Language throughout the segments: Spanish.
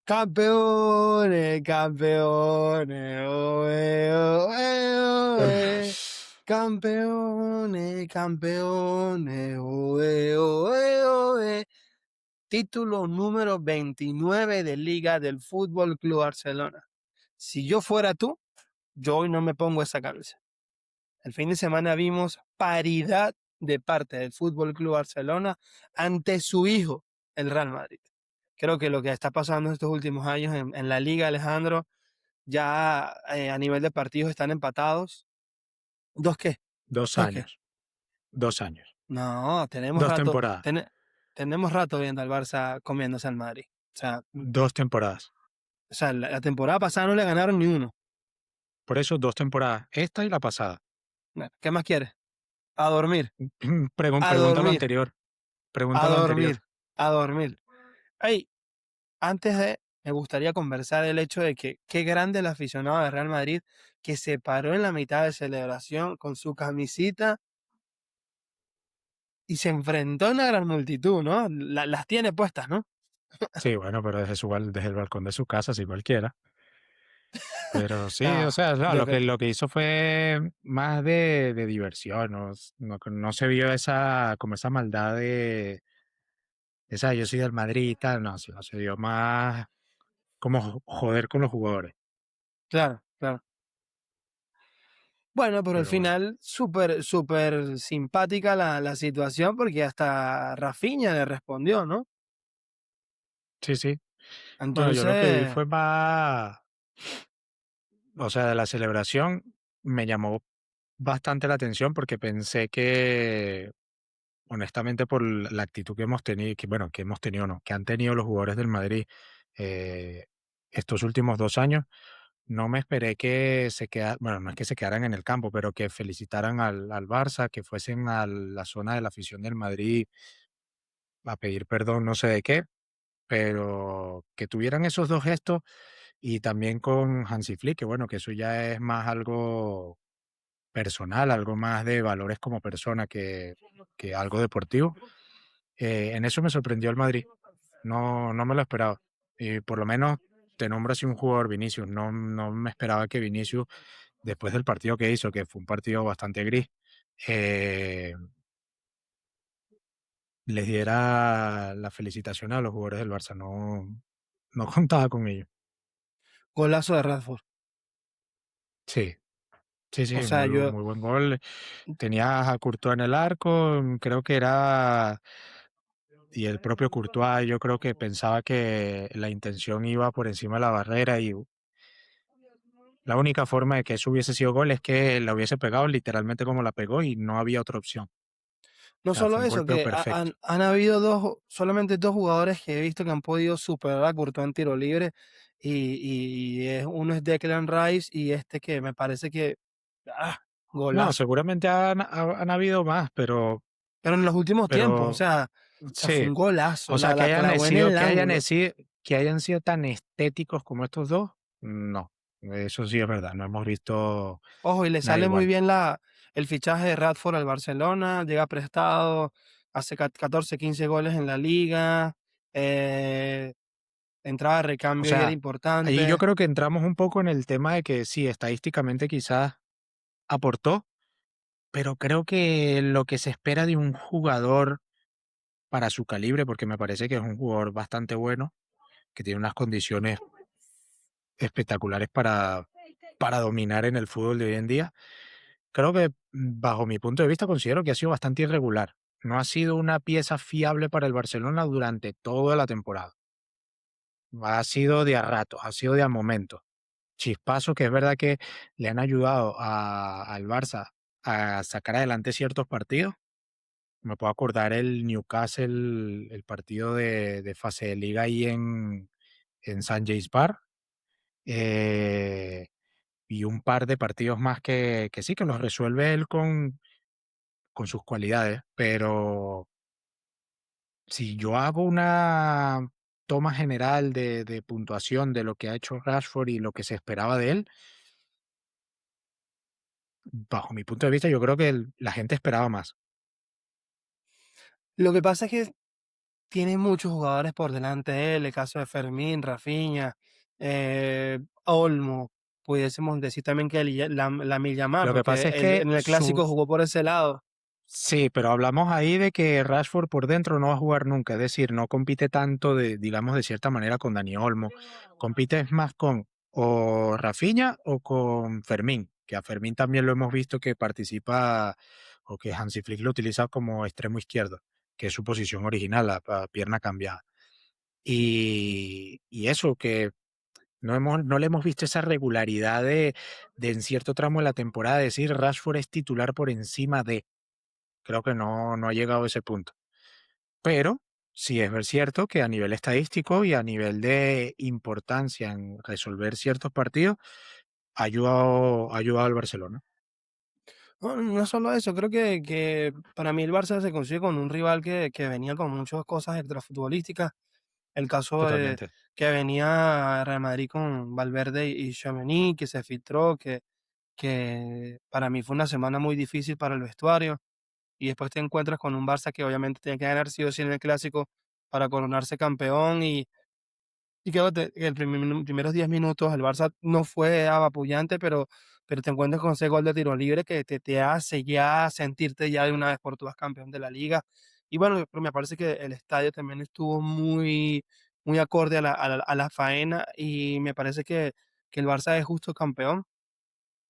Campeones, campeones, oe, oe, oe. Campeones, campeones, oe, oe, oe. Título número 29 de Liga del Fútbol Club Barcelona. Si yo fuera tú, yo hoy no me pongo esa camisa. El fin de semana vimos paridad de parte del Fútbol Club Barcelona ante su hijo, el Real Madrid. Creo que lo que está pasando estos últimos años en la Liga, Alejandro, ya a nivel de partidos están empatados. ¿Dos qué? Dos ¿Dos qué? años, 2 años, No, 2 temporadas, tenemos rato viendo al Barça comiéndose al Madrid. 2 temporadas. O sea, la temporada pasada no le ganaron ni uno. Por eso 2 temporadas, esta y la pasada. Bueno, ¿qué más quieres? A dormir, a Pregúntalo dormir, anterior, a pregúntalo anterior. dormir, a dormir. Ey, antes de, me gustaría conversar el hecho de que qué grande el aficionado de Real Madrid que se paró en la mitad de celebración con su camisita y se enfrentó a una gran multitud, ¿no? Las tiene puestas, ¿no? Sí, bueno, pero desde el balcón de su casa, si cualquiera. Pero sí, o Ah, sea, no, yo lo que, creo, lo que hizo fue más de diversión, no se vio como esa maldad esa yo soy del Madrid y tal, no, sino se vio más como joder con los jugadores. claro, claro. Bueno, pero al Pero bueno, final súper, súper simpática la situación porque hasta Rafinha le respondió, ¿no? sí, sí. Bueno, yo lo que vi Entonces, fue más, o sea, de la celebración me llamó bastante la atención porque pensé que, honestamente, por la actitud que hemos tenido, que hemos tenido, no, que han tenido los jugadores del Madrid eh, estos últimos 2 años, no me esperé que se quedaran, bueno, no es que se quedaran en el campo, pero que felicitaran al Barça, que fuesen a la zona de la afición del Madrid a pedir perdón, no sé de qué, pero que tuvieran esos dos gestos y también con Hansi Flick, que bueno, que eso ya es más algo personal, algo más de valores como persona que algo deportivo. En eso me sorprendió el Madrid. No me lo esperaba. Y por lo menos te nombro así un jugador, Vinicius. No me esperaba que Vinicius, después del partido que hizo, que fue un partido bastante gris, eh, les diera la felicitación a los jugadores del Barça. No contaba con ello. golazo de Radford. Sí, sí, O sí, sea, muy buen gol. Tenías a Courtois en el arco, creo que era, y el propio Courtois, yo creo que pensaba que la intención iba por encima de la barrera y la única forma de que eso hubiese sido gol es que la hubiese pegado literalmente como la pegó y no había otra opción. O no sea, fue solo un eso, golpeo que perfecto. han habido solamente dos jugadores que he visto que han podido superar a Courtois en tiro libre uno es Declan Rice y este que me parece que, ah, No, golazo. seguramente han habido más, Pero en los últimos tiempos, pero o sea, fue sí. un golazo, O sea, la clavó en el ángulo. que hayan sido tan estéticos como estos dos, no. Eso sí es verdad, no hemos visto Ojo, y le nada sale muy igual. bien el fichaje de Radford al Barcelona, llega prestado, hace 14, 15 goles en la liga, eh, entraba de O recambio y era sea, ahí yo importante. creo que entramos un poco en el tema de que sí, estadísticamente quizás aportó, pero creo que lo que se espera de un jugador para su calibre, porque me parece que es un jugador bastante bueno, que tiene unas condiciones espectaculares para dominar en el fútbol de hoy en día. Creo que, bajo mi punto de vista, considero que ha sido bastante irregular. No ha sido una pieza fiable para el Barcelona durante toda la temporada. Ha sido de a ratos, ha sido de a momentos. Chispazos que es verdad que le han ayudado al Barça a sacar adelante ciertos partidos. Me puedo acordar el Newcastle, el partido de fase de liga ahí en San James Park, eh, y un par de partidos más que sí, que los resuelve él con sus cualidades, pero si yo hago una toma general de puntuación de lo que ha hecho Rashford y lo que se esperaba de él, bajo mi punto de vista, yo creo que la gente esperaba más. Lo que pasa es que tiene muchos jugadores por delante de él, el caso de Fermín, Rafinha, Olmo, pudiésemos decir también que Lamine Yamal, Lo que porque pasa es que en el clásico jugó por ese lado. sí, pero hablamos ahí de que Rashford por dentro no va a jugar nunca, es decir, no compite tanto digamos, de cierta manera con Dani Olmo, compite más con o Rafinha o con Fermín, que a Fermín también lo hemos visto que participa o que Hansi Flick lo utiliza como extremo izquierdo, que es su posición original, la pierna cambiada. Y eso, que no le hemos visto esa regularidad de en cierto tramo de la temporada decir Rashford es titular por encima de. Creo que no ha llegado a ese punto. Pero sí es ver cierto que a nivel estadístico y a nivel de importancia en resolver ciertos partidos, ha ayudado al Barcelona. No, no solo eso, creo que para mí el Barça se consigue con un rival que venía con muchas cosas extrafutbolísticas. El caso de Totalmente. que venía Real Madrid con Valverde y Tchouaméni, que se filtró, que para mí fue una semana muy difícil para el vestuario. Y después te encuentras con un Barça que obviamente tiene que ganar sí o sí en el clásico para coronarse campeón y creo que el primeros 10 minutos el Barça no fue apabullante, pero te encuentras con ese gol de tiro libre que te hace ya sentirte ya de una vez por todas campeón de la liga. Y bueno, pero me parece que el estadio también estuvo muy acorde a la faena y me parece que el Barça es justo campeón.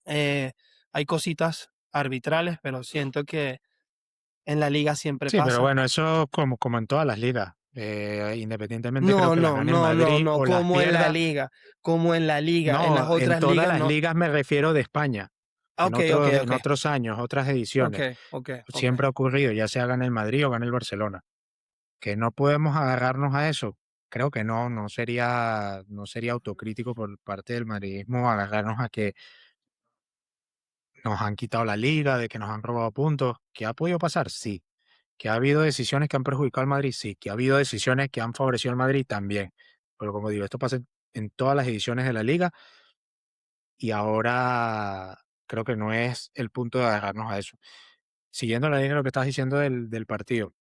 Eh, Hay cositas arbitrales, pero siento que en la liga siempre Sí, pero pasa. bueno, eso como en todas las ligas. Independientemente creo No, que las no, gane el no, no, Madrid no, o las como en la pierda. liga, como en la liga, en las No, en otras todas ligas las no. ligas me refiero de España. Ah, ok, ok, En ok, otros años, otras ok, ediciones, ok, ok. siempre ha ocurrido, ya sea gane el Madrid o gane el Barcelona. ¿Que no podemos agarrarnos a eso? Creo que no sería autocrítico por parte del madridismo agarrarnos a que nos han quitado la liga, de que nos han robado puntos. ¿Qué ha podido pasar? Sí. ¿Que ha habido decisiones que han perjudicado al Madrid? Sí. ¿Que ha habido decisiones que han favorecido al Madrid? También. Pero como digo, esto pasa en todas las ediciones de la liga y ahora creo que no es el punto de agarrarnos a eso. Siguiendo la línea de lo que estás diciendo del partido,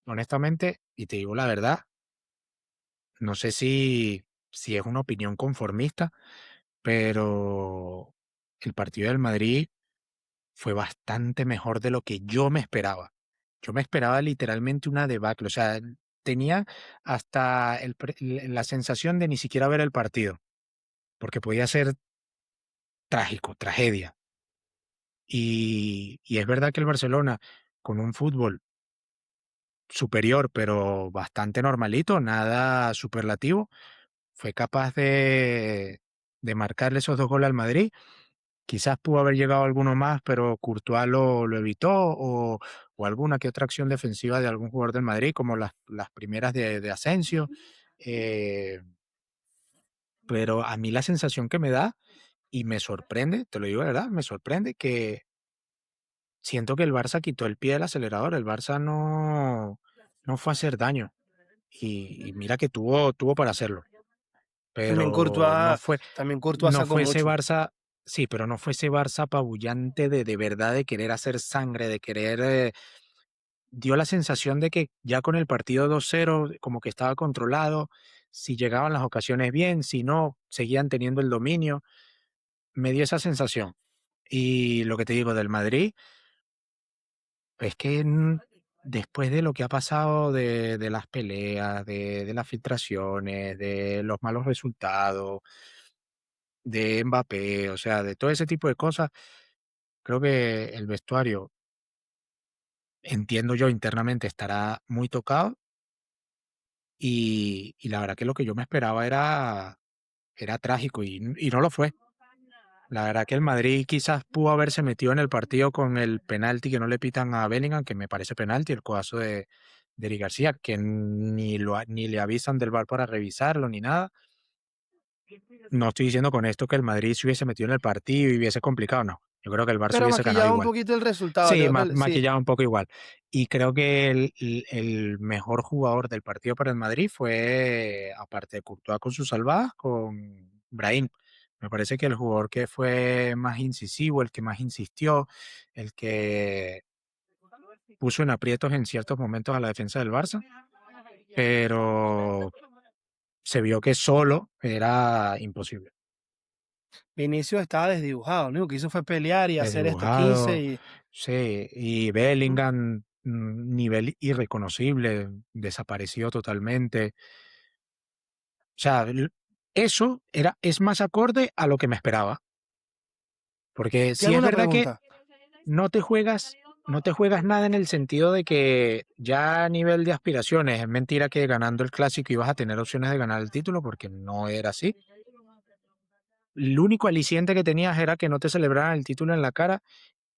honestamente, y te digo la verdad, no sé si es una opinión conformista, pero el partido del Madrid fue bastante mejor de lo que yo me esperaba. Yo me esperaba literalmente una debacle, o sea, tenía hasta la sensación de ni siquiera ver el partido, porque podía ser trágico, tragedia. Y es verdad que el Barcelona, con un fútbol superior, pero bastante normalito, nada superlativo, fue capaz de marcarle esos 2 goles al Madrid. Quizás pudo haber llegado alguno más, pero Courtois lo evitó, o alguna que otra acción defensiva de algún jugador del Madrid, como las primeras de Asensio. Eh, pero a mí la sensación que me da, y me sorprende, te lo digo de verdad, me sorprende que siento que el Barça quitó el pie del acelerador, el Barça no fue a hacer daño. Y mira que tuvo para hacerlo. También Pero Courtois, también Courtois no sacó fue ese mucho. Barça, sí, pero no fue ese Barça apabullante de verdad de querer hacer sangre, de querer, dio la sensación de que ya con el partido 2-0 como que estaba controlado, si llegaban las ocasiones bien, si no, seguían teniendo el dominio, me dio esa sensación. Y lo que te digo del Madrid, es que después de lo que ha pasado de las peleas, de las filtraciones, de los malos resultados, de Mbappé, o sea, de todo ese tipo de cosas, creo que el vestuario, entiendo yo internamente, estará muy tocado y la verdad que lo que yo me esperaba era trágico y no lo fue. La verdad que el Madrid quizás pudo haberse metido en el partido con el penalti que no le pitan a Bellingham, que me parece penalti, el codazo de Eric García, que ni le avisan del VAR para revisarlo ni nada. No estoy diciendo con esto que el Madrid se hubiese metido en el partido y hubiese complicado, no. Yo creo que el Barça Pero hubiese ganado maquillaba un igual. poquito el resultado, Sí, creo que sí. maquillaba un poco igual. Y creo que el mejor jugador del partido para el Madrid fue, aparte de Courtois con sus salvadas, con Brahim. Me parece que el jugador que fue más incisivo, el que más insistió, el que puso en aprietos en ciertos momentos a la defensa del Barça. pero se vio que solo era imposible. Vinicius estaba desdibujado, lo único que hizo fue pelear y hacer esto 15 Desdibujado, y sí, y ujú. Bellingham, nivel irreconocible, desapareció totalmente. O sea, eso es más acorde a lo que me esperaba, porque Te sí hago es una verdad que pregunta, no te juegas, no te juegas nada en el sentido de que ya a nivel de aspiraciones es mentira que ganando el clásico ibas a tener opciones de ganar el título, porque no era así. El único aliciente que tenías era que no te celebraran el título en la cara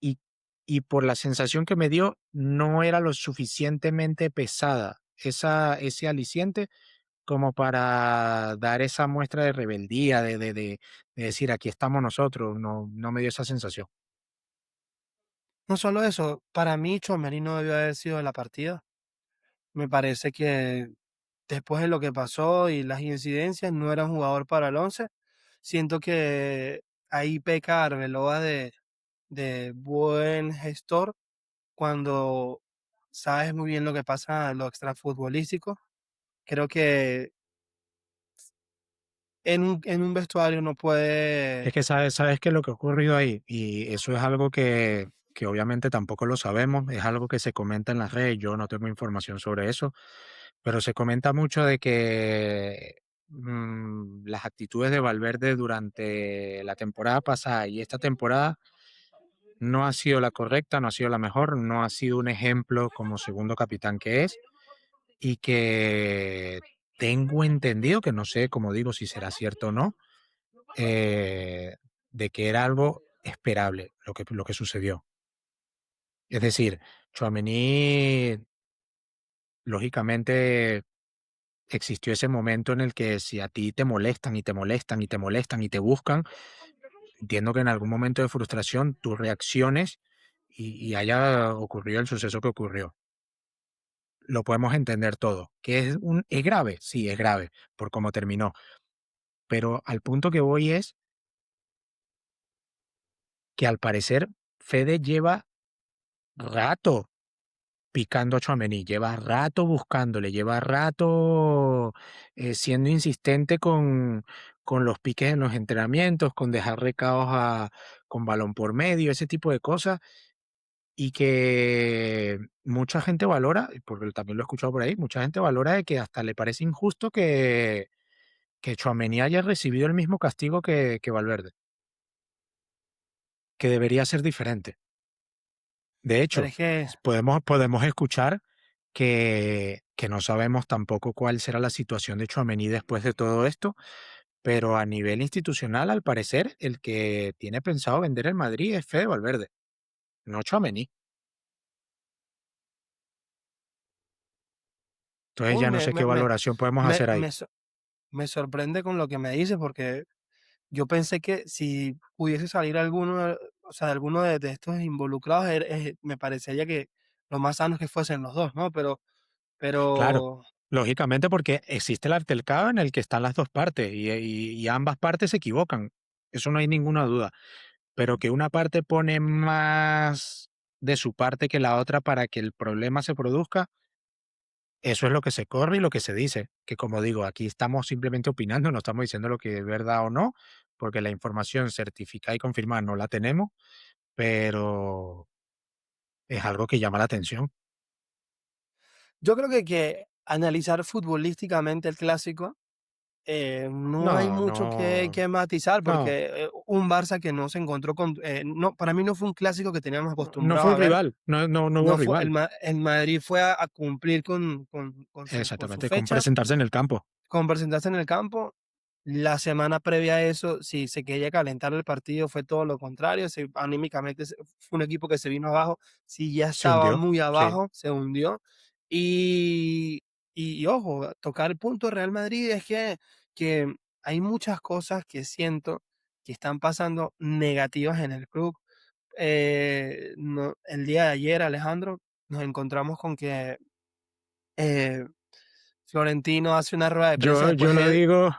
y, y por la sensación que me dio, no era lo suficientemente pesada ese aliciente como para dar esa muestra de rebeldía, de decir aquí estamos nosotros, no, no me dio esa sensación. no solo eso, para mí Tchouaméni no debió haber sido de la partida. Me parece que después de lo que pasó y las incidencias, no era un jugador para el 11. Siento que ahí peca Arbeloa de buen gestor cuando sabes muy bien lo que pasa en lo extrafutbolístico. Creo que en un vestuario no Es puede. que sabes que lo que ha ocurrido ahí, y eso es algo que obviamente tampoco lo sabemos, es algo que se comenta en las redes, yo no tengo información sobre eso, pero se comenta mucho de que las actitudes de Valverde durante la temporada pasada y esta temporada no ha sido la correcta, no ha sido la mejor, no ha sido un ejemplo como segundo capitán que es, y que tengo entendido, que no sé, como digo, si será cierto o no, eh, de que era algo esperable lo que sucedió. Es decir, Tchouaméni, lógicamente, existió ese momento en el que si a ti te molestan y te molestan y te molestan y te buscan, entiendo que en algún momento de frustración tú reacciones y haya ocurrido el suceso que ocurrió. Lo podemos entender todo. ¿Que es grave? Sí, es grave por cómo terminó. Pero al punto que voy es que al parecer Fede lleva rato picando a Tchouaméni, lleva rato buscándole, lleva rato, siendo insistente con los piques en los entrenamientos, con dejar recados con balón por medio, ese tipo de cosas, y que mucha gente valora, porque también lo he escuchado por ahí, mucha gente valora de que hasta le parece injusto que Tchouaméni haya recibido el mismo castigo que Valverde, que debería ser diferente. De Pero hecho, es que podemos escuchar que no sabemos tampoco cuál será la situación de Tchouaméni después de todo esto, pero a nivel institucional, al parecer, el que tiene pensado vender el Madrid es Fede Valverde, no Tchouaméni. Entonces uy, ya no sé qué valoración podemos me, hacer ahí. me, so- me sorprende con lo que me dices, porque yo pensé que si pudiese salir alguno, o sea, alguno de estos involucrados, me parecería que lo más sano es que fuesen los dos, ¿no? Claro, Pero, lógicamente porque existe el altercado en el que están las dos partes y ambas partes se equivocan, eso no hay ninguna duda, pero que una parte pone más de su parte que la otra para que el problema se produzca. Eso es lo que se corre y lo que se dice, que como digo, aquí estamos simplemente opinando, no estamos diciendo lo que es verdad o no, porque la información certificada y confirmada no la tenemos, pero es algo que llama la atención. yo creo que analizar futbolísticamente el clásico, no hay No, mucho no, que matizar, no, porque un Barça que no se encontró con, no, para mí no fue un clásico que teníamos no acostumbrados fue a un ver. rival, no hubo No fue, rival. el Madrid fue a cumplir con su Exactamente, con fecha, presentarse en el campo. con presentarse en el campo. La semana previa a eso, si se quería calentar el partido, fue todo lo contrario. Anímicamente fue un equipo que se vino abajo. Si ya Se estaba hundió, muy sí. abajo, se hundió. Y, y ojo, tocar el punto de Real Madrid es que hay muchas cosas que siento que están pasando negativas en el club. El día de ayer, Alejandro, nos encontramos con que eh, Florentino hace una rueda de prensa Yo, después yo lo de. digo,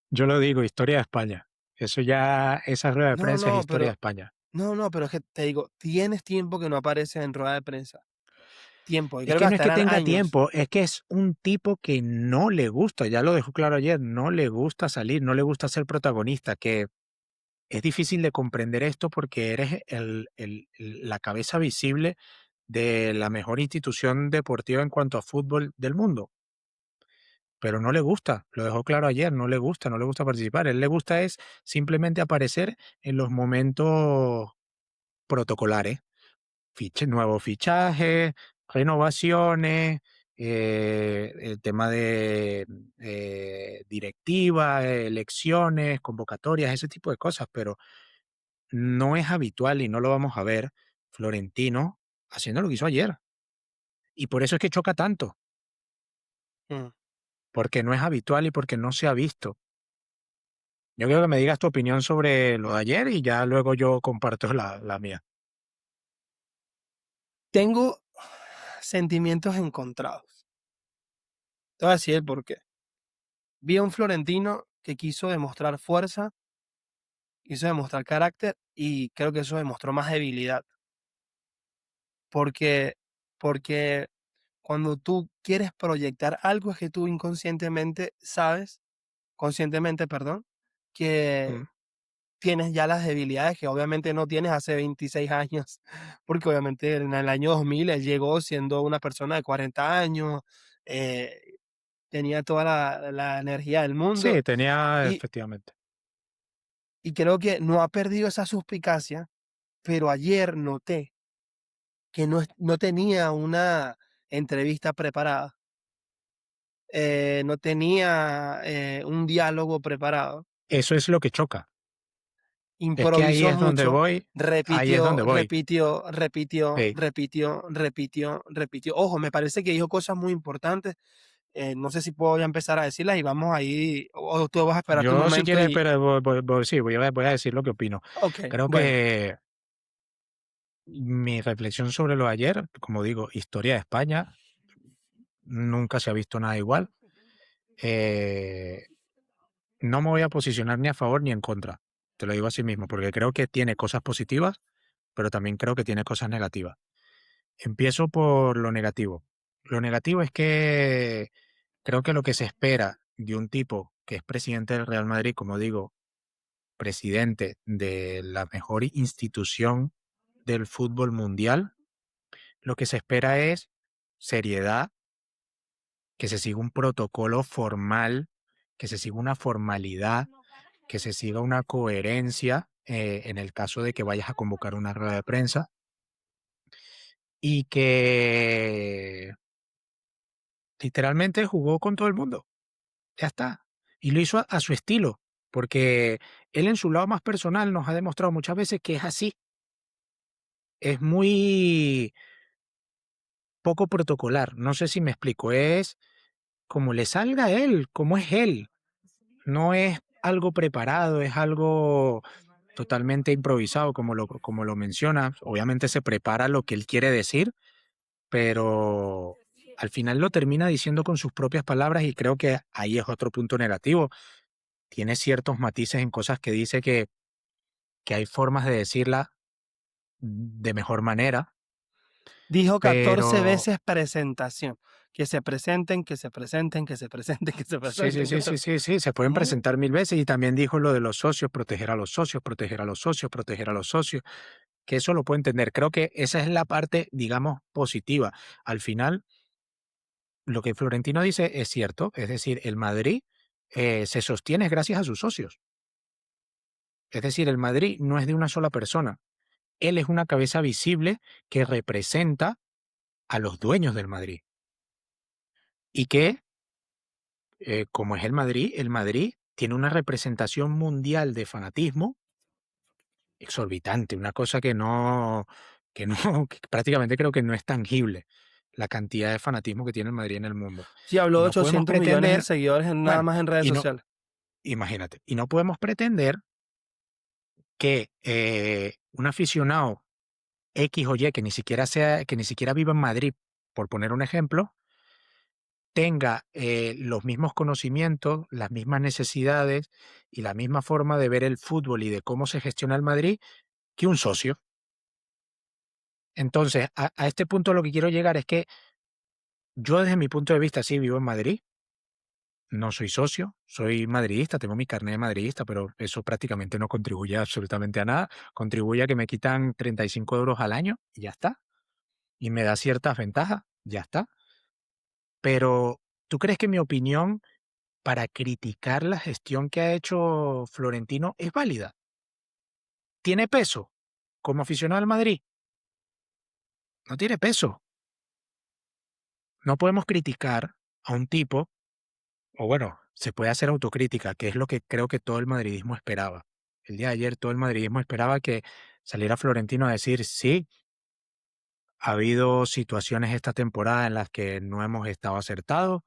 yo lo digo, historia de España. Eso ya, esa rueda de No, prensa es no, historia de pero España. no, no, pero es que te digo, tienes tiempo que no aparece en rueda de prensa. tiempo, y Es creo que que no es hasta que eran tenga años. tiempo, es que es un tipo que no le gusta, ya lo dejó claro ayer, no le gusta salir, no le gusta ser protagonista, que es difícil de comprender esto porque eres la cabeza visible de la mejor institución deportiva en cuanto a fútbol del mundo, pero no le gusta, lo dejó claro ayer, no le gusta participar, él le gusta es simplemente aparecer en los momentos protocolares, nuevos fichajes, renovaciones, el tema de directiva, elecciones, convocatorias, ese tipo de cosas, pero no es habitual y no lo vamos a ver Florentino haciendo lo que hizo ayer. Y por eso es que choca tanto, Mm. porque no es habitual y porque no se ha visto. Yo quiero que me digas tu opinión sobre lo de ayer y ya luego yo comparto la mía. Tengo sentimientos encontrados. Te voy a decir el por qué. Vi a un Florentino que quiso demostrar fuerza, quiso demostrar carácter y creo que eso demostró más debilidad. Porque, porque cuando tú quieres proyectar algo es que tú inconscientemente sabes, conscientemente, perdón, que Mm. tienes ya las debilidades que obviamente no tienes hace 26 años, porque obviamente en el año 2000 él llegó siendo una persona de 40 años, eh, tenía toda la energía del mundo Sí, tenía y, efectivamente. y creo que no ha perdido esa suspicacia, pero ayer noté que no tenía una entrevista preparada, no tenía un diálogo preparado, Eso es lo que choca. Es que ahí improvisó es donde mucho, voy, ahí es donde repitió, voy. repitió, repitió, Ey, repitió, repitió, repitió. Ojo, me parece que dijo cosas muy importantes. No sé si puedo ya empezar a decirlas y vamos ahí, o tú vas a esperar tu yo si momento quieres, y... pero sí, voy a decir lo que opino. Ok, Creo bueno, que mi reflexión sobre lo de ayer, como digo, historia de España, nunca se ha visto nada igual. Eh, no me voy a posicionar ni a favor ni en contra, te lo digo así mismo, porque creo que tiene cosas positivas, pero también creo que tiene cosas negativas. Empiezo por lo negativo. Lo negativo es que creo que lo que se espera de un tipo que es presidente del Real Madrid, como digo, presidente de la mejor institución del fútbol mundial, lo que se espera es seriedad, que se siga un protocolo formal, que se siga una formalidad, que se siga una coherencia en el caso de que vayas a convocar una rueda de prensa y que literalmente jugó con todo el mundo. Ya está. Y lo hizo a su estilo, porque él en su lado más personal nos ha demostrado muchas veces que es así. Es muy poco protocolar. No sé si me explico. Es como le salga a él, como es él. No es algo preparado, es algo totalmente improvisado, como lo menciona. Obviamente se prepara lo que él quiere decir, pero al final lo termina diciendo con sus propias palabras y creo que ahí es otro punto negativo. Tiene ciertos matices en cosas que dice que hay formas de decirla de mejor manera, dijo 14 pero veces presentación. Que se presenten, que se presenten, que se presenten, que se sí, sí, presenten, que sí, se... sí, sí, sí, se pueden Mm. presentar mil veces y también dijo lo de los socios, proteger a los socios, proteger a los socios, proteger a los socios, que eso lo puedo entender. Creo que esa es la parte, digamos, positiva. Al final, lo que Florentino dice es cierto, es decir, el Madrid se sostiene gracias a sus socios. Es decir, el Madrid no es de una sola persona. Él es una cabeza visible que representa a los dueños del Madrid. Y que, como es el Madrid tiene una representación mundial de fanatismo exorbitante, una cosa que no, que prácticamente creo que no es tangible la cantidad de fanatismo que tiene el Madrid en el mundo. Sí, habló Y de no podemos 800 millones de pretender, seguidores nada bueno, más en redes y no, sociales. imagínate, y no podemos pretender que un aficionado X o Y que ni siquiera viva en Madrid, por poner un ejemplo, tenga los mismos conocimientos, las mismas necesidades y la misma forma de ver el fútbol y de cómo se gestiona el Madrid que un socio. Entonces, a este punto lo que quiero llegar es que yo desde mi punto de vista sí vivo en Madrid, no soy socio, soy madridista, tengo mi carnet de madridista, pero eso prácticamente no contribuye absolutamente a nada. Contribuye a que me quitan 35 € al año y ya está. Y me da ciertas ventajas, ya está. Pero, ¿tú crees que mi opinión para criticar la gestión que ha hecho Florentino es válida? ¿Tiene peso? Como aficionado al Madrid, no tiene peso. No podemos criticar a un tipo, o bueno, se puede hacer autocrítica, que es lo que creo que todo el madridismo esperaba. El día de ayer todo el madridismo esperaba que saliera Florentino a decir, sí, ha habido situaciones esta temporada en las que no hemos estado acertados,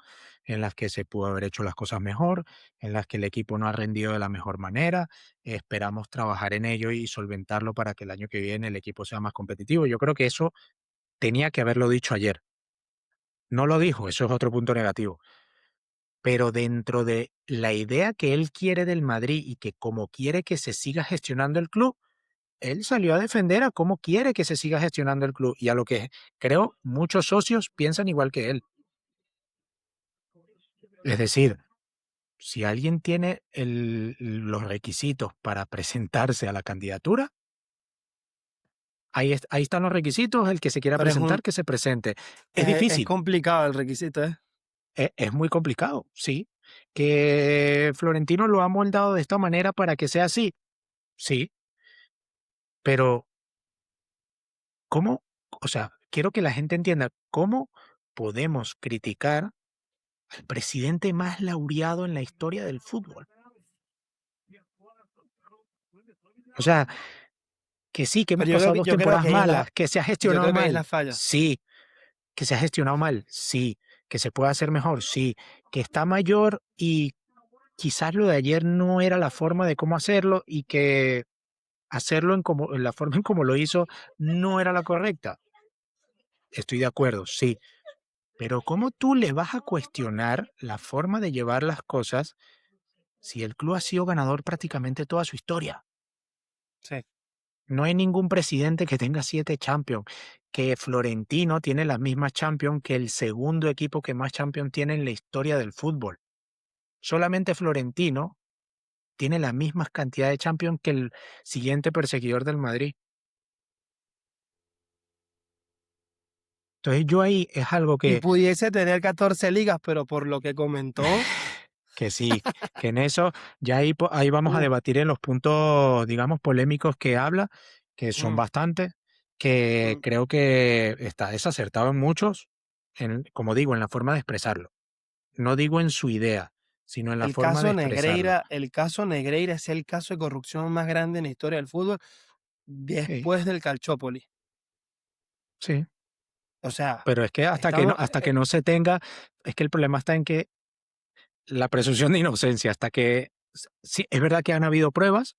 en las que se pudo haber hecho las cosas mejor, en las que el equipo no ha rendido de la mejor manera. Esperamos trabajar en ello y solventarlo para que el año que viene el equipo sea más competitivo. Yo creo que eso tenía que haberlo dicho ayer. No lo dijo, eso es otro punto negativo. Pero dentro de la idea que él quiere del Madrid y que como quiere que se siga gestionando el club, él salió a defender a cómo quiere que se siga gestionando el club y a lo que creo muchos socios piensan igual que él. Es decir, si alguien tiene los requisitos para presentarse a la candidatura, ahí están los requisitos, el que se quiera Pero presentar, que se presente. Es es difícil, complicado el requisito, ¿eh? es muy complicado, sí. Que Florentino lo ha moldado de esta manera para que sea así, sí, pero ¿cómo? O sea, quiero que la gente entienda cómo podemos criticar al presidente más laureado en la historia del fútbol. O sea, que sí, que hemos Pero yo creo pasado que, 2 yo creo temporadas que ahí es malas, que se ha yo gestionado creo que ahí es mal, la falla. sí, que se ha gestionado mal, sí, que se puede hacer mejor, sí, que está mayor y quizás lo de ayer no era la forma de cómo hacerlo y que hacerlo en la forma en como lo hizo no era la correcta. Estoy de acuerdo, sí, pero ¿cómo tú le vas a cuestionar la forma de llevar las cosas si el club ha sido ganador prácticamente toda su historia? Sí. No hay ningún presidente que tenga 7 Champions, que Florentino tiene las mismas Champions que el segundo equipo que más Champions tiene en la historia del fútbol. Solamente Florentino tiene la misma cantidad de Champions que el siguiente perseguidor del Madrid. Entonces yo ahí es algo Y que pudiese tener 14 ligas, pero por lo que comentó, que sí, que en eso ya ahí vamos a uf, debatir en los puntos, digamos, polémicos que habla, que son mm, bastantes, que mm. creo que está desacertado en muchos, como digo, en la forma de expresarlo. No digo en su idea, sino en la forma de expresarlo. El caso Negreira es el caso de corrupción más grande en la historia del fútbol Sí, después del Calchópoli. sí. O sea, Pero es que estamos, hasta que no se tenga, es que el problema está en que la presunción de inocencia, hasta que sí, es verdad que han habido pruebas,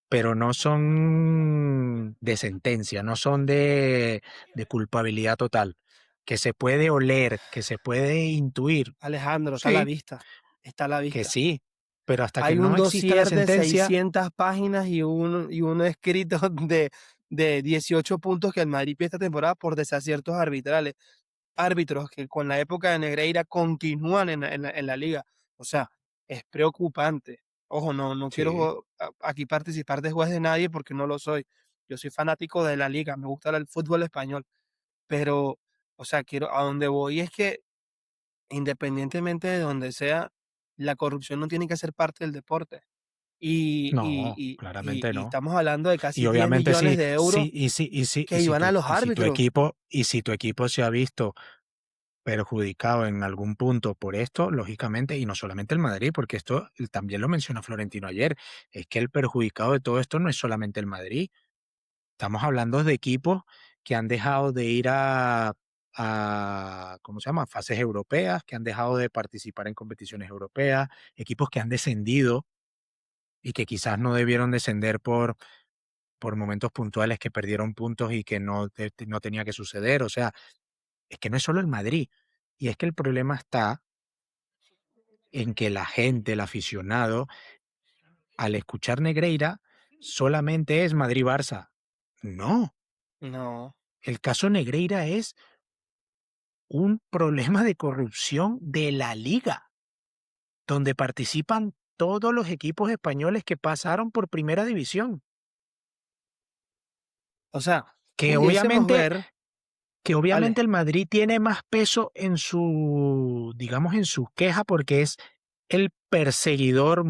pero no son de sentencia, no son de culpabilidad total, que se puede oler, que se puede intuir, Alejandro, está a la sí, vista, está a la que vista. sí, pero hasta que Hay un no exista la dossier de sentencia, 600 páginas y uno escrito de 18 puntos que el Madrid pierde esta temporada por desaciertos arbitrales. Árbitros que con la época de Negreira continúan en la liga. O sea, es preocupante. Ojo, no sí, quiero aquí participar de juez de nadie porque no lo soy. Yo soy fanático de la liga, me gusta el fútbol español, pero, o sea, quiero, a donde voy es que independientemente de donde sea, la corrupción no tiene que ser parte del deporte. no, claramente Y no. estamos hablando de Y casi 10 obviamente millones de euros que iban a los árbitros. y si tu equipo se ha visto perjudicado en algún punto por esto, lógicamente, y no solamente el Madrid, porque esto también lo menciona Florentino ayer, es que el perjudicado de todo esto no es solamente el Madrid. Estamos hablando de equipos que han dejado de ir ¿cómo se llama? Fases europeas, que han dejado de participar en competiciones europeas, equipos que han descendido y que quizás no debieron descender por momentos puntuales que perdieron puntos y que no tenía que suceder. O sea, es que no es solo el Madrid. Y es que el problema está en que la gente, el aficionado, al escuchar Negreira, solamente es Madrid-Barça. No, No. El caso Negreira es un problema de corrupción de la liga, donde participan todos los equipos españoles que pasaron por primera división, O sea, que pudiésemos obviamente ver, que Ale, obviamente el Madrid tiene más peso en su, digamos, en su queja porque es el perseguidor,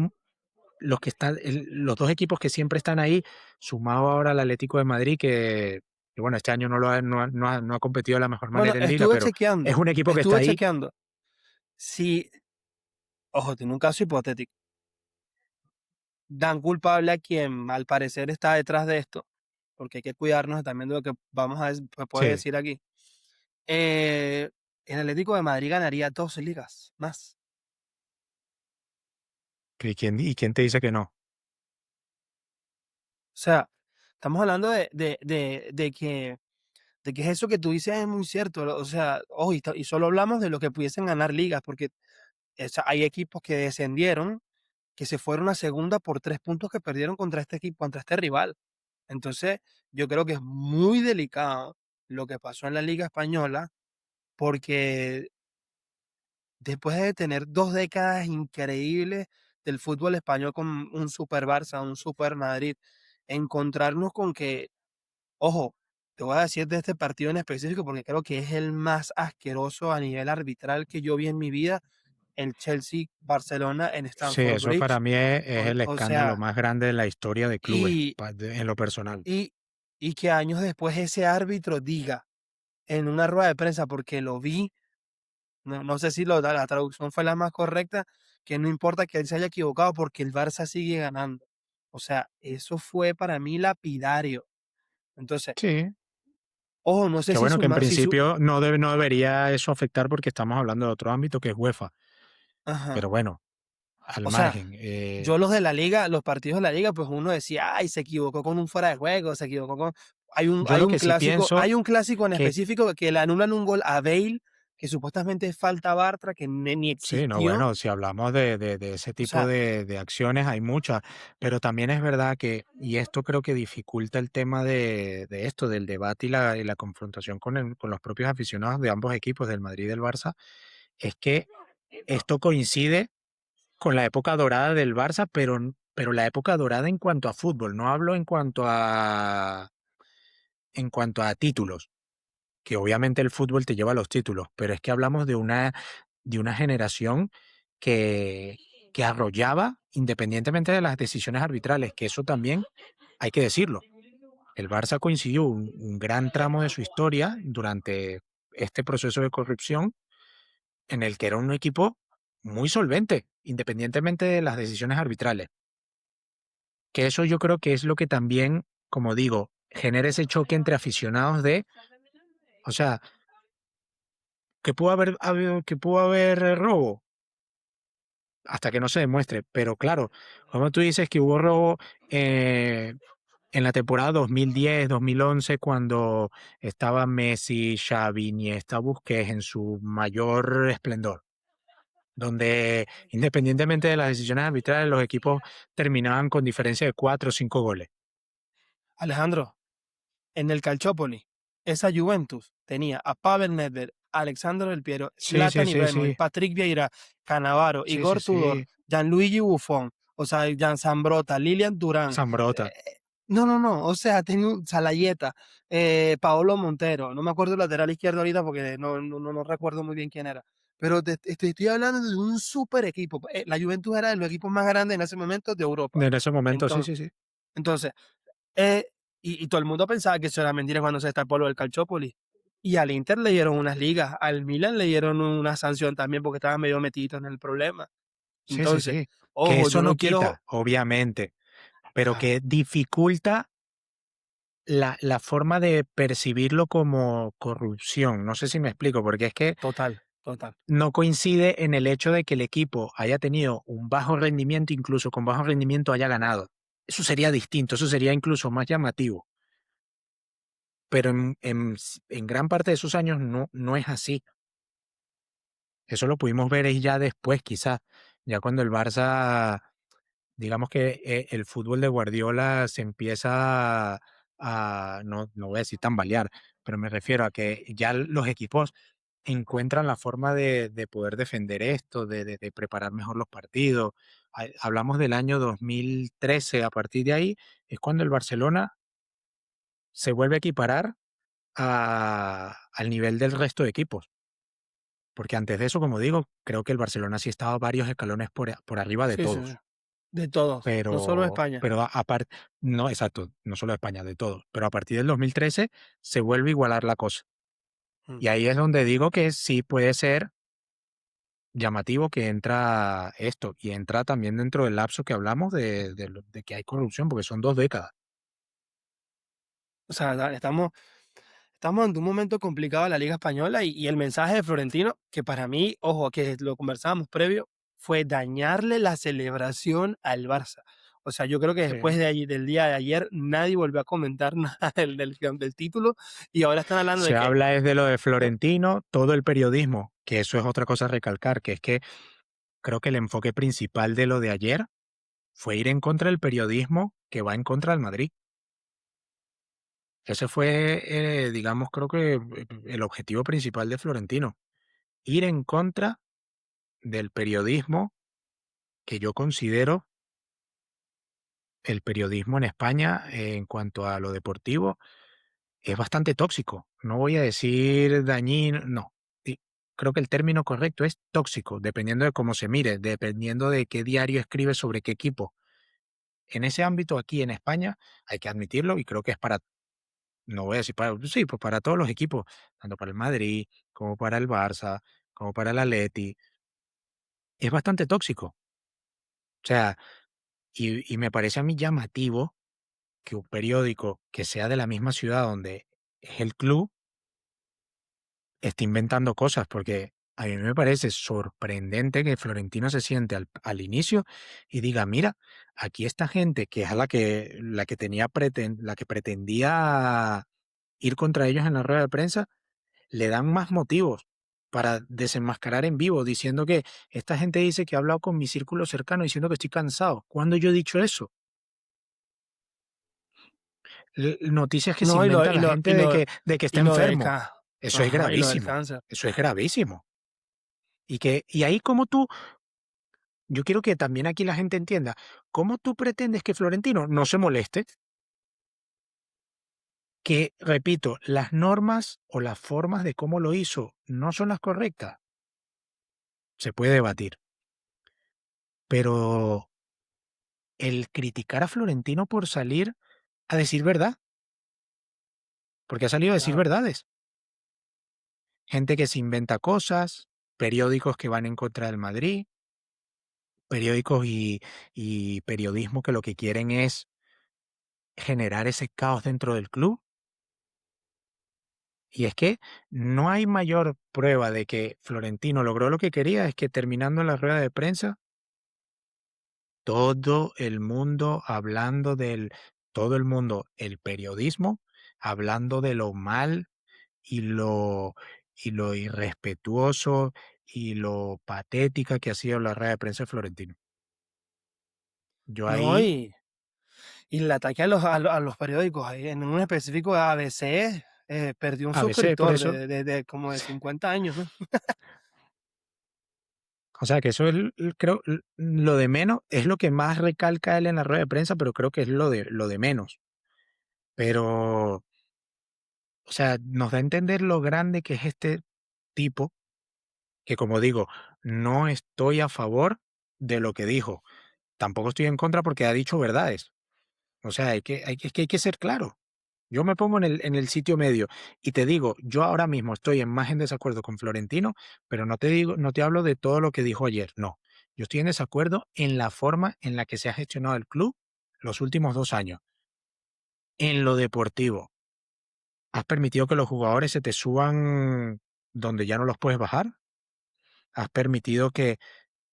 los que están, los dos equipos que siempre están ahí, sumado ahora al Atlético de Madrid, que bueno, este año no, lo ha, no, no ha competido de la mejor bueno, manera en Liga, pero es un equipo que está estuve ahí. chequeando. Si, ojo, tiene un caso hipotético. Dan culpable a quien al parecer está detrás de esto, porque hay que cuidarnos también de lo que vamos a puede Sí, decir aquí. Eh, el Atlético de Madrid ganaría 12 ligas más. ¿y quién te dice que no? O sea, estamos hablando de que eso que tú dices es muy cierto. O sea, ojo, y solo hablamos de lo que pudiesen ganar ligas, porque hay equipos que descendieron, que se fueron a segunda por 3 puntos que perdieron contra este equipo, contra este rival. Entonces, yo creo que es muy delicado lo que pasó en la Liga Española, porque después de tener 2 décadas increíbles del fútbol español con un Super Barça, un Super Madrid, encontrarnos con que, ojo, te voy a decir de este partido en específico porque creo que es el más asqueroso a nivel arbitral que yo vi en mi vida, el Chelsea-Barcelona en Sí, Stamford eso para Bridge. mí es el O escándalo sea, más grande de la historia de clubes, y, en lo personal. y, y que años después ese árbitro diga en una rueda de prensa, porque lo vi, no sé si la traducción fue la más correcta, que no importa que él se haya equivocado porque el Barça sigue ganando. O sea, eso fue para mí lapidario. Entonces, Sí, ojo, no sé que si bueno, su, que en si su, principio no debería eso afectar porque estamos hablando de otro ámbito que es UEFA, pero ajá. bueno, al O sea, margen. yo los de la liga, los partidos de la liga, pues uno decía, ay, se equivocó con un fuera de juego, se equivocó con... Yo lo que sí pienso Hay un clásico en que específico que le anulan un gol a Bale, que supuestamente es falta Bartra, que ni sí, no, existió. bueno, si hablamos de ese O tipo sea, de acciones, hay muchas, pero también es verdad que, y esto creo que dificulta el tema de esto, del debate y la confrontación con, con los propios aficionados de ambos equipos, del Madrid y del Barça, es que esto coincide con la época dorada del Barça, pero la época dorada en cuanto a fútbol, no hablo en cuanto a títulos, que obviamente el fútbol te lleva a los títulos, pero es que hablamos de una generación que, que arrollaba independientemente de las decisiones arbitrales, que eso también hay que decirlo. El Barça coincidió un gran tramo de su historia durante este proceso de corrupción en el que era un equipo muy solvente, independientemente de las decisiones arbitrales. Que eso yo creo que es lo que también, como digo, genera ese choque entre aficionados de, o sea, que pudo haber robo hasta que no se demuestre, pero claro, como tú dices que hubo robo en la temporada 2010, 2011, cuando estaba Messi, Xavi, Iniesta, Busquets en su mayor esplendor, donde independientemente de las decisiones arbitrales, los equipos terminaban con diferencia de 4 o 5 goles. Alejandro, en el Calciopoli, esa Juventus tenía a Pavel Nedved, Alexandro Del Piero, Sí, sí, Zlatan sí, Ibrahimovic, sí, Patrick Vieira, Cannavaro, sí, sí, Igor Tudor, sí, Gianluigi Buffon, o sea, Jan Zambrota, Lilian Durán. Zambrota. eh, no, o sea, tenía un Salayeta, Paolo Montero, no me acuerdo el lateral izquierdo ahorita porque no recuerdo muy bien quién era. Pero te estoy hablando de un super equipo. La Juventus era de los equipos más grandes en ese momento de Europa. En ese momento, sí, Entonces, sí, sí. entonces eh, y todo el mundo pensaba que eso era mentira cuando se destapó lo del Calciopoli. Y al Inter le dieron unas ligas, al Milan le dieron una sanción también porque estaba medio metido en el problema. Sí, sí, Entonces, sí. Que ojo, eso yo no no quiero... quita, obviamente, pero Claro, que dificulta la forma de percibirlo como corrupción. No sé si me explico, porque es que total, total. no coincide en el hecho de que el equipo haya tenido un bajo rendimiento, incluso con bajo rendimiento haya ganado. Eso sería distinto, eso sería incluso más llamativo. Pero en gran parte de esos años no es así. Eso lo pudimos ver ahí ya después, quizás, ya cuando el Barça, digamos que el fútbol de Guardiola se empieza no voy a decir tambalear, pero me refiero a que ya los equipos encuentran la forma de poder defender esto, de preparar mejor los partidos. Hablamos del año 2013, a partir de ahí es cuando el Barcelona se vuelve a equiparar al nivel del resto de equipos. Porque antes de eso, como digo, creo que el Barcelona sí estaba varios escalones por arriba de Sí, sí, sí. todos. De todos, no solo España. Pero aparte, no, exacto, no solo de España, de todos. Pero a partir del 2013 se vuelve a igualar la cosa. Mm. Y ahí es donde digo que sí puede ser llamativo que entra esto, y entra también dentro del lapso que hablamos de que hay corrupción, porque son 2 décadas. O sea, estamos ante un momento complicado en la Liga Española y el mensaje de Florentino, que para mí, ojo, que lo conversábamos previo, fue dañarle la celebración al Barça. O sea, yo creo que Sí. después de allí, del día de ayer nadie volvió a comentar nada del título y ahora están hablando de Se que, habla es de lo de ¿eh? Florentino, todo el periodismo, que eso es otra cosa a recalcar, que es que creo que el enfoque principal de lo de ayer fue ir en contra del periodismo que va en contra del Madrid. Ese fue, digamos, creo que el objetivo principal de Florentino, ir en contra del periodismo que yo considero el periodismo en España, en cuanto a lo deportivo, es bastante tóxico. No voy a decir dañino, no. Creo que el término correcto es tóxico, dependiendo de cómo se mire, dependiendo de qué diario escribe sobre qué equipo. En ese ámbito, aquí en España, hay que admitirlo, y creo que es para, no voy a decir para, sí, pues para todos los equipos, tanto para el Madrid, como para el Barça, como para el Atleti, es bastante tóxico. O sea, y me parece a mí llamativo que un periódico que sea de la misma ciudad donde es el club esté inventando cosas, porque a mí me parece sorprendente que Florentino se siente al inicio y diga, mira, aquí esta gente que es a la que tenía la que pretendía ir contra ellos en la rueda de prensa, le dan más motivos para desenmascarar en vivo, diciendo que esta gente dice que ha hablado con mi círculo cercano diciendo que estoy cansado. ¿Cuándo yo he dicho eso? Noticias que se No, inventa la gente de que está y lo del enfermo. Eso es ajá, y lo del gravísimo. cáncer. Eso es gravísimo. Y ahí como tú, yo quiero que también aquí la gente entienda, ¿cómo tú pretendes que Florentino no se moleste? Que, repito, las normas o las formas de cómo lo hizo no son las correctas. Se puede debatir. Pero el criticar a Florentino por salir a decir verdad, porque ha salido a decir Claro. verdades. Gente que se inventa cosas, periódicos que van en contra del Madrid, periódicos y periodismo que lo que quieren es generar ese caos dentro del club. Y es que no hay mayor prueba de que Florentino logró lo que quería, es que terminando la rueda de prensa, todo el mundo hablando todo el mundo, el periodismo, hablando de lo mal y lo irrespetuoso y lo patética que ha sido la rueda de prensa de Florentino. Yo No, ahí, y el ataque a los periódicos, ahí, en un específico ABC, perdió un a veces por suscriptor eso, de como de 50 años, ¿no? o sea, que eso es, creo, lo de menos, es lo que más recalca él en la rueda de prensa, pero creo que es lo de menos. Pero, o sea, nos da a entender lo grande que es este tipo, que como digo, no estoy a favor de lo que dijo. Tampoco estoy en contra porque ha dicho verdades. O sea, es que hay que ser claro. Yo me pongo en el sitio medio y te digo, yo ahora mismo estoy más en desacuerdo con Florentino, pero no te digo, no te hablo de todo lo que dijo ayer, no. Yo estoy en desacuerdo en la forma en la que se ha gestionado el club los últimos 2 años. En lo deportivo, ¿has permitido que los jugadores se te suban donde ya no los puedes bajar? ¿Has permitido que,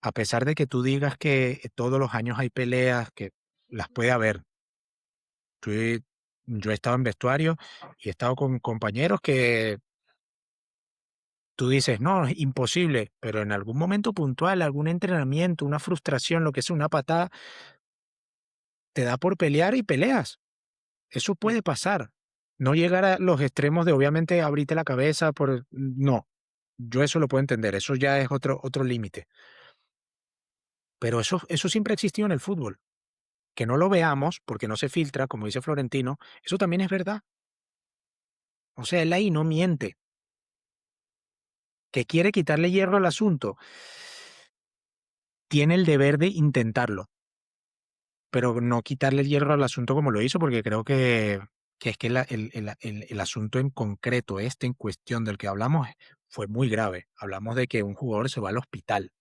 a pesar de que tú digas que todos los años hay peleas, que las puede haber? Yo he, yo he estado en vestuario y he estado con compañeros que tú dices, no, es imposible, pero en algún momento puntual, algún entrenamiento, una frustración, lo que sea, una patada, te da por pelear y peleas. Eso Sí. puede pasar. No llegar a los extremos de obviamente abrirte la cabeza por no. Yo eso lo puedo entender, eso ya es otro límite. Pero eso siempre ha existido en el fútbol. Que no lo veamos porque no se filtra, como dice Florentino, eso también es verdad. O sea, él ahí no miente. Que quiere quitarle hierro al asunto, tiene el deber de intentarlo, pero no quitarle el hierro al asunto como lo hizo, porque creo que es que el asunto en concreto, este en cuestión del que hablamos, fue muy grave. Hablamos de que un jugador se va al hospital.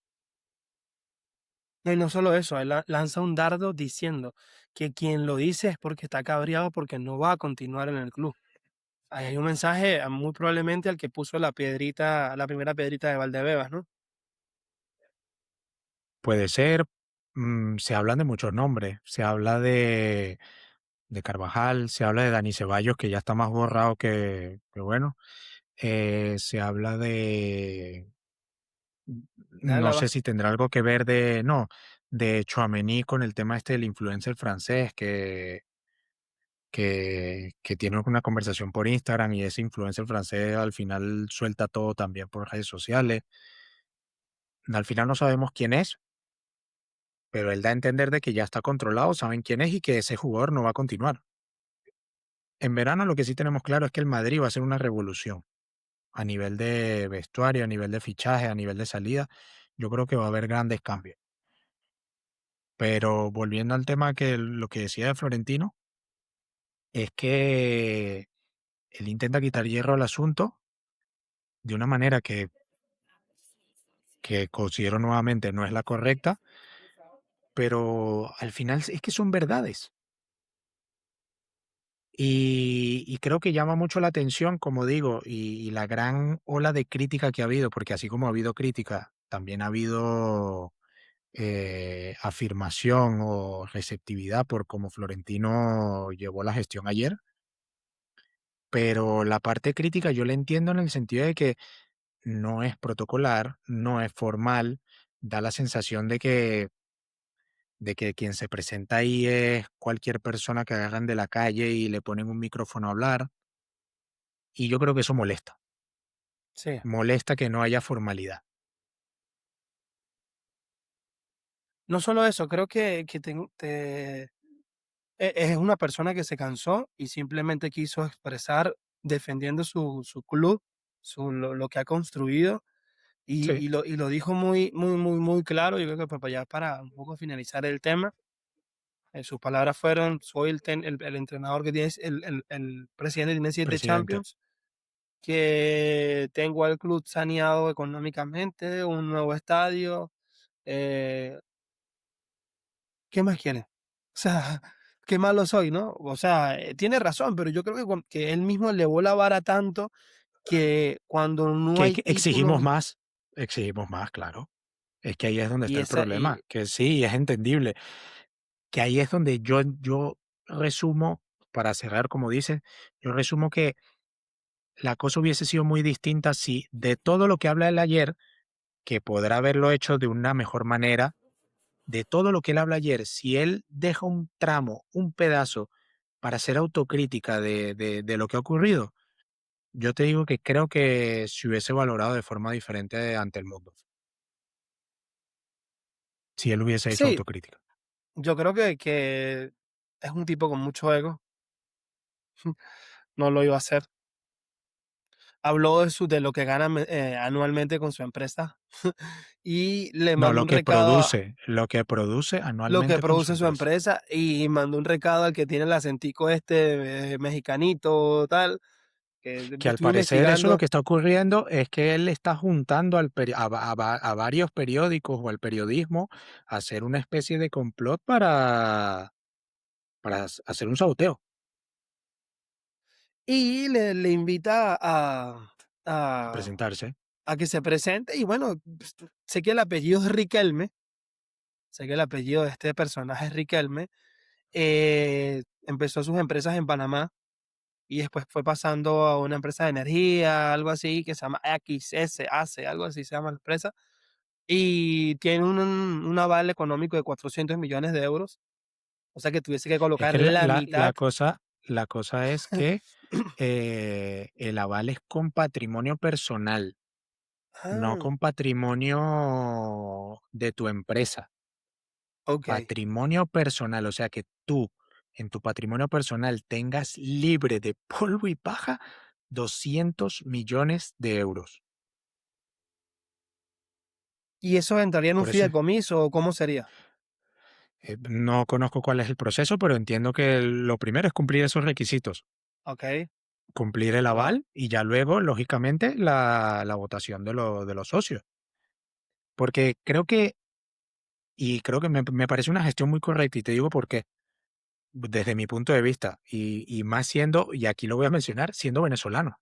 No, y no solo eso, él lanza un dardo diciendo que quien lo dice es porque está cabreado porque no va a continuar en el club. Ahí hay un mensaje muy probablemente al que puso la piedrita, la primera piedrita de Valdebebas, ¿no? Puede ser, se hablan de muchos nombres, se habla de Carvajal, se habla de Dani Ceballos, que ya está más borrado que bueno, se habla de De no sé Alaba. si tendrá algo que ver de Tchouaméni con el tema este del influencer francés que tiene una conversación por Instagram y ese influencer francés al final suelta todo también por redes sociales. Al final no sabemos quién es, pero él da a entender de que ya está controlado, saben quién es y que ese jugador no va a continuar. En verano lo que sí tenemos claro es que el Madrid va a hacer una revolución a nivel de vestuario, a nivel de fichaje, a nivel de salida. Yo creo que va a haber grandes cambios. Pero volviendo al tema que lo que decía de Florentino, es que él intenta quitar hierro al asunto de una manera que considero nuevamente no es la correcta, pero al final es que son verdades. Y creo que llama mucho la atención, como digo, y la gran ola de crítica que ha habido, porque así como ha habido crítica, también ha habido afirmación o receptividad por cómo Florentino llevó la gestión ayer, pero la parte crítica yo la entiendo en el sentido de que no es protocolar, no es formal, da la sensación de que quien se presenta ahí es cualquier persona que agarran de la calle y le ponen un micrófono a hablar, y yo creo que eso molesta, Sí. molesta que no haya formalidad. No solo eso, creo que es una persona que se cansó y simplemente quiso expresar defendiendo su club, lo que ha construido Sí, y lo dijo muy, muy, muy, muy claro. Yo creo que para ya para un poco finalizar el tema, sus palabras fueron, soy el entrenador que tiene, el presidente tiene 7 presidente. Champions, que tengo al club saneado económicamente, un nuevo estadio, eh, ¿qué más quiere? O sea, qué malo soy, ¿no? O sea, tiene razón, pero yo creo que, que él mismo elevó la vara tanto que cuando no hay Que títulos exigimos más, claro. Es que ahí es donde y está el esa, problema, que sí, es entendible, que ahí es donde yo resumo, para cerrar, como dices, yo resumo que la cosa hubiese sido muy distinta si de todo lo que habla él ayer, que podrá haberlo hecho de una mejor manera, de todo lo que él habla ayer, si él deja un tramo, un pedazo para hacer autocrítica de lo que ha ocurrido, yo te digo que creo que se hubiese valorado de forma diferente ante el mundo, si él hubiese hecho sí, autocrítica. yo creo que es un tipo con mucho ego, no lo iba a hacer. Habló de lo que gana anualmente con su empresa y le No, mandó un recado a lo que produce lo que anualmente con su produce su empresa. empresa y mandó un recado al que tiene el acentico este mexicanito tal, que Que al estuve parecer eso lo investigando. que está ocurriendo es que él está juntando a varios periódicos o al periodismo a hacer una especie de complot para hacer un saboteo, Y le invita a a, presentarse. a que se presente. Y bueno, pues, sé que el apellido es Riquelme, sé que el apellido de este personaje es Riquelme. Empezó sus empresas en Panamá y después fue pasando a una empresa de energía, algo así, que se llama XS, algo así se llama la empresa. Y tiene un aval económico de 400 millones de euros. O sea que tuviese que Es colocar que la mitad. La cosa es que, el aval es con patrimonio personal, no Ah, con patrimonio de tu empresa. okey. Patrimonio personal, o sea, que tú, en tu patrimonio personal, tengas libre de polvo y paja 200 millones de euros. ¿Y eso entraría en un Por eso, fideicomiso o cómo sería? no conozco cuál es el proceso, pero entiendo que lo primero es cumplir esos requisitos, Okey, cumplir el guau. aval y ya luego, lógicamente, la votación de los socios. Porque creo que me parece una gestión muy correcta y te digo por qué. Desde mi punto de vista y más siendo, y aquí lo voy a mencionar, siendo venezolano,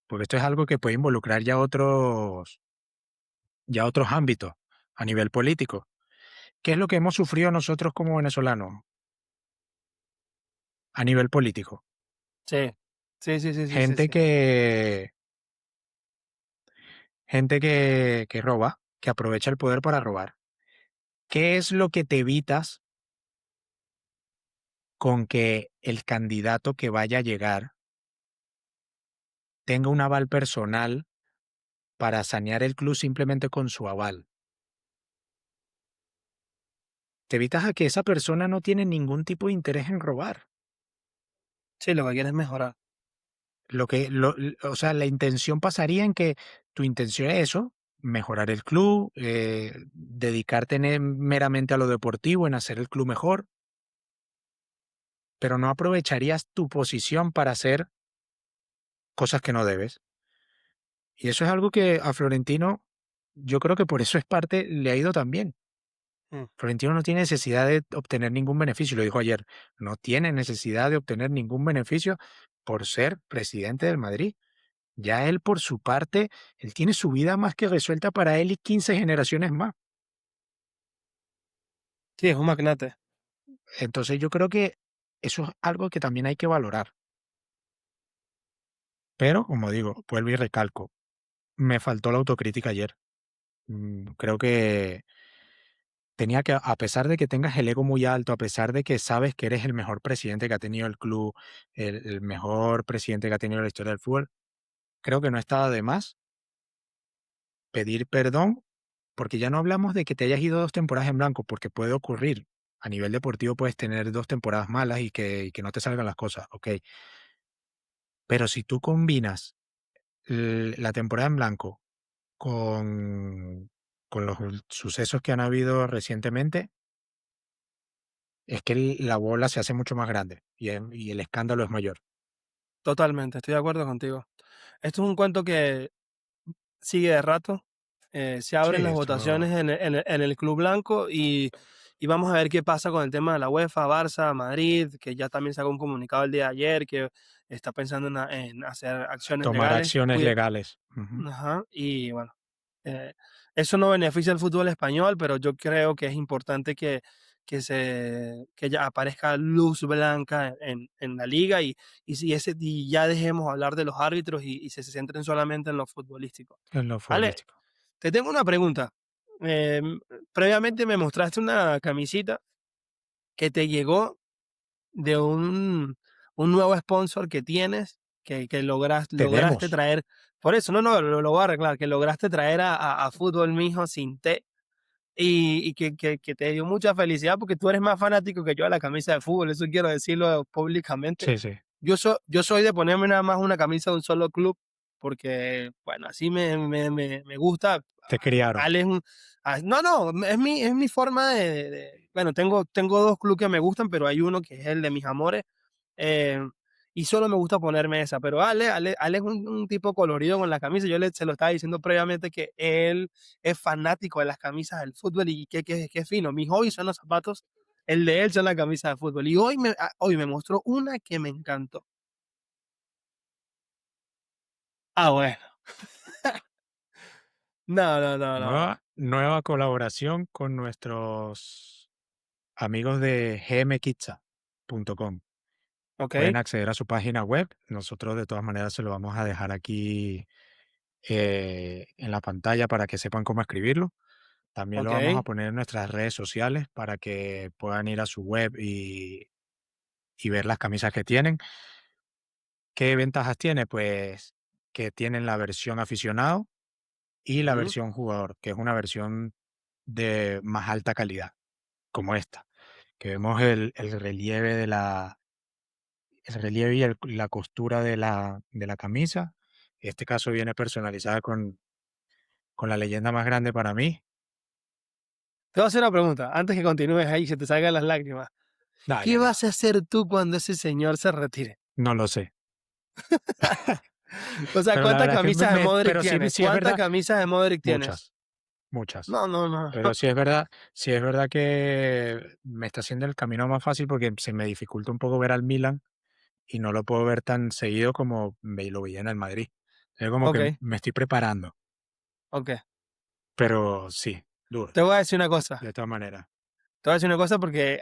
porque esto es algo que puede involucrar ya otros ámbitos a nivel político. ¿Qué es lo que hemos sufrido nosotros como venezolanos a nivel político? Sí. Sí, sí, sí, sí, sí, Gente sí. que gente que roba, que aprovecha el poder para robar. ¿Qué es lo que te evitas con que el candidato que vaya a llegar tenga un aval personal para sanear el club simplemente con su aval? Te evitas a que esa persona no tiene ningún tipo de interés en robar. Sí, lo que quieres es mejorar. O sea, la intención pasaría en que tu intención es eso, mejorar el club, dedicarte meramente a lo deportivo, en hacer el club mejor, pero no aprovecharías tu posición para hacer cosas que no debes. Y eso es algo que a Florentino, yo creo que por eso es parte, le ha ido tan bien. Mm. Florentino no tiene necesidad de obtener ningún beneficio, lo dijo ayer, no tiene necesidad de obtener ningún beneficio por ser presidente del Madrid. Ya él, por su parte, él tiene su vida más que resuelta para él y 15 generaciones más. Sí, es un magnate. Entonces yo creo que eso es algo que también hay que valorar. Pero, como digo, vuelvo y recalco, me faltó la autocrítica ayer. Creo que tenía que, a pesar de que tengas el ego muy alto, a pesar de que sabes que eres el mejor presidente que ha tenido el club, el mejor presidente que ha tenido la historia del fútbol, creo que no estaba de más pedir perdón, porque ya no hablamos de que te hayas ido 2 temporadas en blanco, porque puede ocurrir. A nivel deportivo puedes tener 2 temporadas malas y que no te salgan las cosas, okey. Pero si tú combinas la temporada en blanco con los sucesos que han habido recientemente, es que la bola se hace mucho más grande y el escándalo es mayor. Totalmente, estoy de acuerdo contigo. Esto es un cuento que sigue de rato. Se Sí, abren las votaciones esto en el Club Blanco y vamos a ver qué pasa con el tema de la UEFA, Barça, Madrid, que ya también sacó un comunicado el día de ayer que está pensando en hacer acciones tomar legales. acciones legales. Ujú. Ajá, y bueno, eh, eso no beneficia al fútbol español, pero yo creo que es importante que ya aparezca luz blanca en la liga y ya dejemos hablar de los árbitros y se centren solamente en lo futbolístico. En lo Ale, futbolístico. te tengo una pregunta. Em, Previamente me mostraste una camisita que te llegó de un nuevo sponsor que tienes, que lograste Tenemos. traer. Por eso, no, no, lo voy a arreglar, que lograste traer a Fútbol Mijo sin T y que te dio mucha felicidad porque tú eres más fanático que yo a la camisa de fútbol, eso quiero decirlo públicamente. Sí, sí. Yo soy de ponerme nada más una camisa de un solo club porque, bueno, así me gusta. Te criaron. Ale es un no, no, es mi forma bueno, tengo 2 clubes que me gustan, pero hay uno que es el de mis amores, eh, y solo me gusta ponerme esa, pero Ale es un tipo colorido con la camisa, se lo estaba diciendo previamente que él es fanático de las camisas del fútbol y qué fino. Mis hobbies son los zapatos, el de él son las camisas de fútbol, y hoy me mostró una que me encantó. Bueno. No, no, no, no. Nueva colaboración con nuestros amigos de gmkitza.com. Pueden Okey, acceder a su página web. Nosotros de todas maneras se lo vamos a dejar aquí en la pantalla para que sepan cómo escribirlo. También lo vamos a okey. poner en nuestras redes sociales para que puedan ir a su web y ver las camisas que tienen. ¿Qué ventajas tiene? Pues que tienen la versión aficionado y la Ujú. versión jugador, que es una versión de más alta calidad, como esta, que vemos el relieve el relieve y la costura de la camisa. En este caso viene personalizada con la leyenda más grande para mí. Te voy a hacer una pregunta, antes que continúes ahí y se te salgan las lágrimas. ¿Qué Dale, dale. vas a hacer tú cuando ese señor se retire? No lo sé. O sea, Pero la ¿cuántas verdad es que camisas de Modric pero sí, tienes? sí es ¿Cuántas verdad, camisas de Modric tienes? muchas, muchas. No, no, no. Pero sí es verdad que me está haciendo el camino más fácil porque se me dificulta un poco ver al Milan y no lo puedo ver tan seguido como lo veía en el Madrid. Es como que Ok, me estoy preparando, ok. pero sí, duro, Te voy a decir una cosa. de todas maneras. Te voy a decir una cosa porque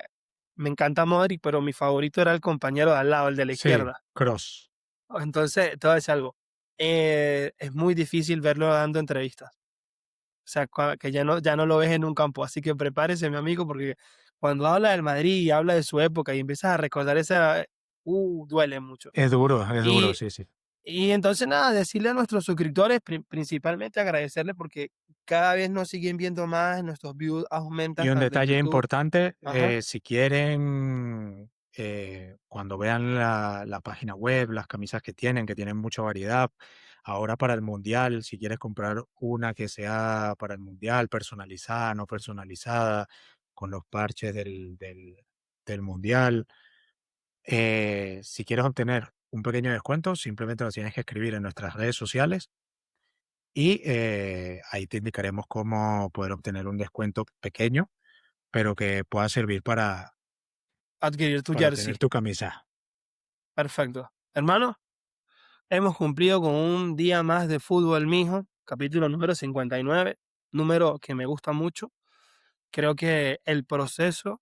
me encanta Modric, pero mi favorito era el compañero de al lado, el de la Sí, izquierda. Cross. Entonces, te voy a decir algo. Es muy difícil verlo dando entrevistas. O sea, que ya no lo ves en un campo. Así que prepárese, mi amigo, porque cuando habla del Madrid y habla de su época y empiezas a recordar esa, duele mucho. Es duro, Y, sí, sí. y entonces, nada, decirle a nuestros suscriptores, principalmente agradecerles porque cada vez nos siguen viendo más, nuestros views Y aumentan un tanto en detalle YouTube. importante, Ajá. si quieren, cuando vean la página web, las camisas que tienen mucha variedad, ahora para el mundial, si quieres comprar una que sea para el mundial, personalizada, no personalizada, con los parches del mundial, si quieres obtener un pequeño descuento, simplemente lo tienes que escribir en nuestras redes sociales y ahí te indicaremos cómo poder obtener un descuento pequeño pero que pueda servir Adquirir tu para tener jersey. tu camisa. Perfecto. Hermano, hemos cumplido con un día más de fútbol, mijo. Capítulo número 59, número que me gusta mucho. Creo que el proceso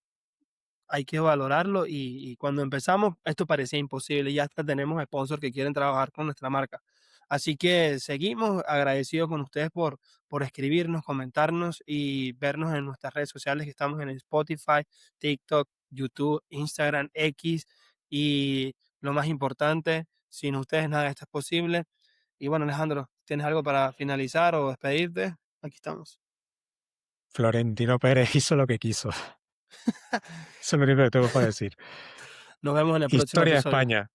hay que valorarlo y cuando empezamos esto parecía imposible. Ya hasta tenemos sponsors que quieren trabajar con nuestra marca. Así que seguimos agradecidos con ustedes por escribirnos, comentarnos y vernos en nuestras redes sociales que estamos en Spotify, TikTok, YouTube, Instagram, X y lo más importante, sin ustedes nada de esto es posible. Y bueno, Alejandro, ¿tienes algo para finalizar o despedirte? Aquí estamos. Florentino Pérez hizo lo que quiso. Eso es lo único que tengo para decir. Nos vemos en el próximo Historia de episodio. España.